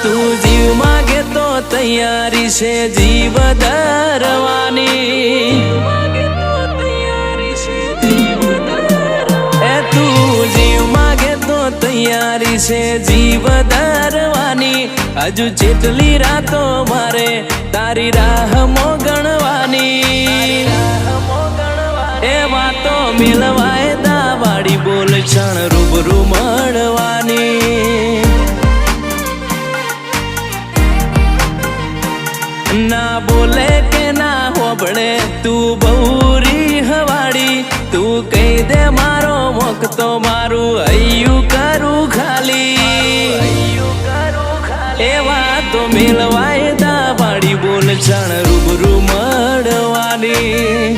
તું જીવ માગે તો તૈયારી છે જીવ ધરવાની તું જીવ માગે તો તૈયારી છે જીવ ધરવાની હજુ જેટલી રાતો મારે તારી રાહ ગણવાની એ વાતો મેલવાય દાવાળી બોલ ક્ષણ રૂબરૂ મળવાની ના બોલે કે ના હોબળે તું બહુરી હવાડી તું કહી દે મારો મોક તો મારું હૈયું કરું ખાલી એવા તો મેલવાય દાવાળી બોલ ક્ષણ રૂબરૂ મળવાની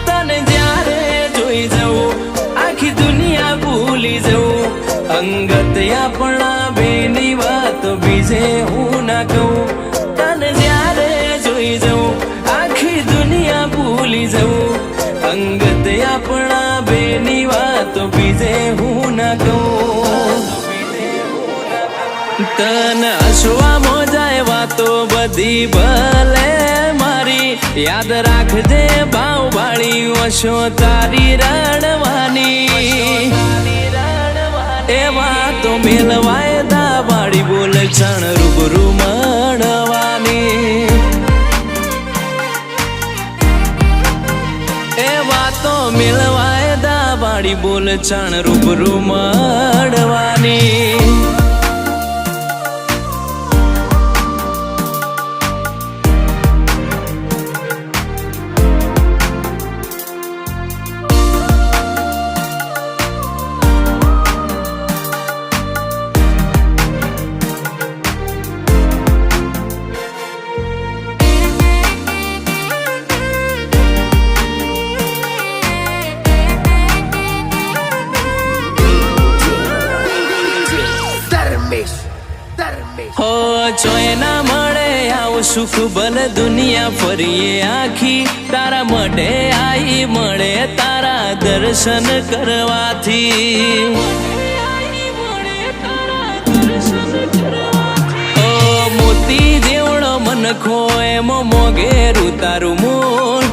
તને જ્યારે જોઈ જવું આખી દુનિયા ભૂલી જવું અંગત આપણા બેની વાત બીજે હું ના કહું તને જ્યારે જોઈ જવું આખી દુનિયા ભૂલી જવું અંગત આપણા બેની વાત બીજે હું ના કહું તને હસવા મોજાય વાતો બધી ભલે મારી યાદ રાખજે ભાવ વાળી વશો તારી રણવાની એવા તો મેલવાય દાવાળી બોલ ક્ષણ રૂબરૂ મળવાની એવા તો મેલવાય દાવાળી બોલ ક્ષણ રૂબરૂ મળવાની હો જોઈ ના મળે આવું સુખ ભલે દુનિયા ફરીએ આખી તારા મઢે આઈ મળે તારા દર્શન કરવાથી ઓ મોતી જેવડો મનખો એમો મોઘેરું તારું મૂળ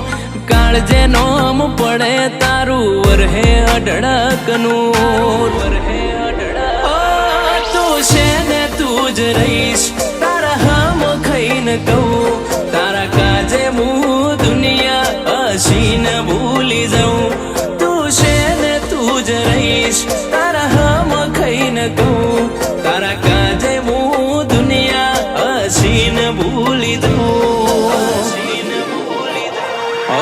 કાળજે નોમ પડે તારું વરહે અઢળકનું તું છે ને તું જ રહીશ તારા હમ ખાઈને કહું તારા કાજે હું દુનિયા હસીને ભૂલી જાઉં તું છે ને તું જ રહીશ તારા હમ ખાઈને કહું તારા કાજે હું દુનિયા હસીને ભૂલી જાઉં ઓ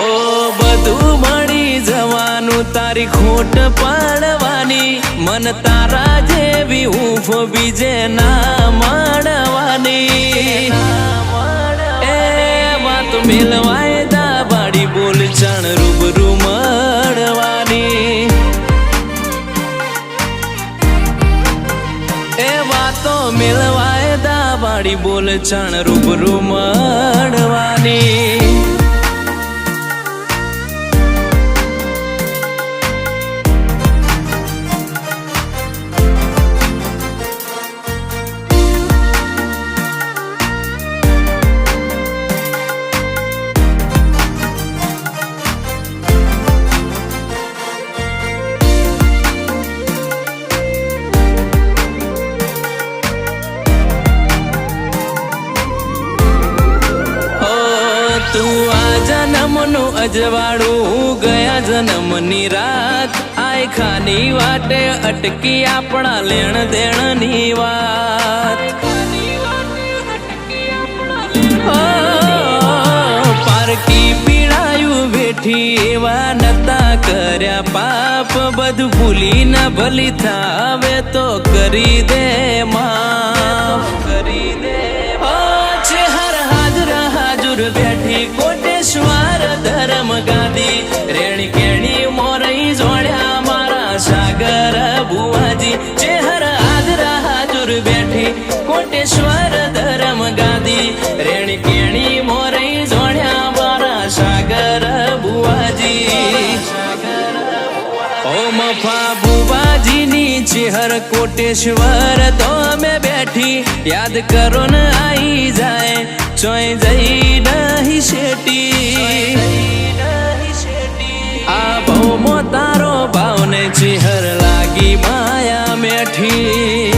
બધું મળી જવાનું તારી ખોટ પાડવાની મન તારા જેવી ઊંફ બીજે ના મળવાની એ વાત મેલવાય દાવાળી બોલ ક્ષણ રૂબરૂ મળવાની એ વાતો મેલવાય દાવાળી બોલ ક્ષણ રૂબરૂ મળવાની તું આ જન્મનું અજવાળું ગયા જન્મની રાત આય ખાની વાટે અટકી આપણા લેણ દેણની વાત પારકી પીડાયું બેઠી એવા નતા કર્યા પાપ બધું ભૂલી ના ભલી થાવે તો કરી દે માફ કરી દે છે હર હાજરા હાજુર બેઠી કોટેશ્વર ધર્મ ગાદી રેણી કેણી મોરઈ જોડ્યા મારા સાગર ભુવાજી ચેહર હાજરા હાજુર બેઠી કોટેશ્વર ધર્મ ગાદી રેણી કેણી મોરઈ જોડ્યા મારા સાગર ભુવાજી ઓ મફા બુબાજીની ચેહર કોટેશ્વર તો અમે બેઠી યાદ કરો ને આઈ જાય ચોય જઈ નહીં શેટી આ ભવમો તારો ભાવને ચેહર લાગી માયા મેઠી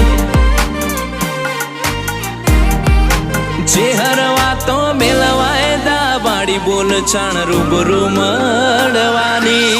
ચેહર વાતો મેલવાય દા બાડી બોલ ચાણ રૂબરૂ મળવાની